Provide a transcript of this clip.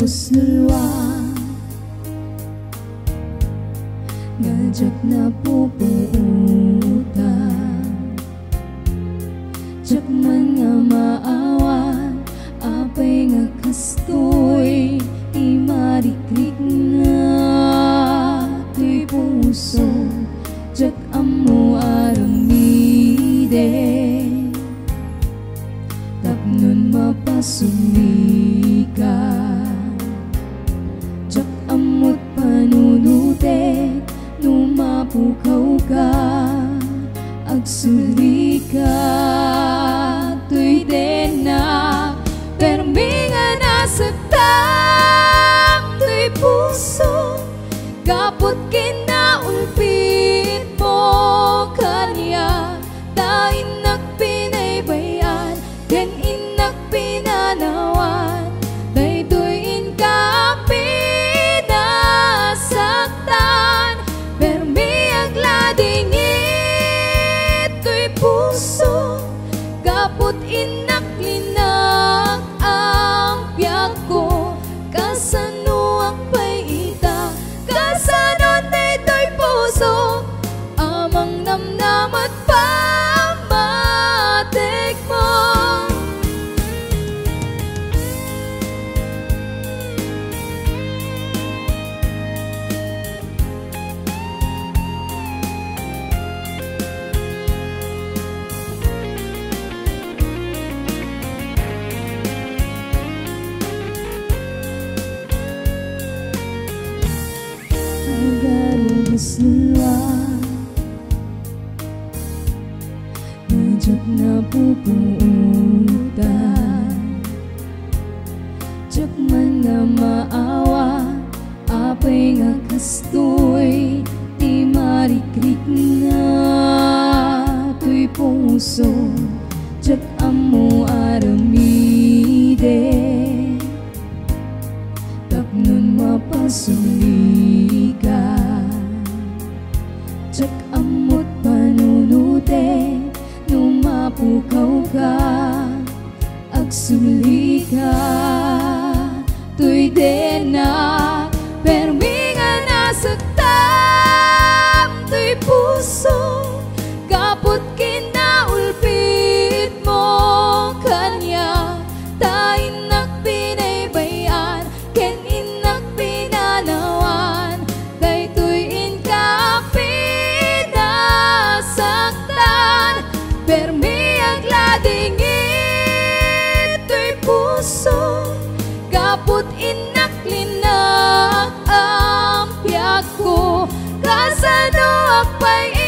busulwa ngajak na puputa jak man nga maawan apay nga kastoy di marikrik nga tuy puso jak amo aramide tapnon mapasumika jak amot panunutek numapukaw ka agsulika tuy din na perminga nasagtang tuy puso kapot kinaulpit mo kanya tain nagpinaybayan ken inak pinanawan daytoy ka pinasaktan permi agladingit tuy puso kapot inak linak ang biyak ko kasano ang paita kasano daytoy puso amang namnam at pamatik mo busulwa ngajak na puputa jak man nga maawa apay nga kastoy di marikrik nga tuy puso jak amo aramide tapnon mapasumika jak amot panunute numapukaw ka agsulika tuy din na perminga nasagtam tuy puso kapot kinaulpit mo kanya tain nagpinaybayan ken inak pinanawan daytoy ka pinasaktan permi agladingit tuy puso kapot inak linak ang biyak ko kasano akpay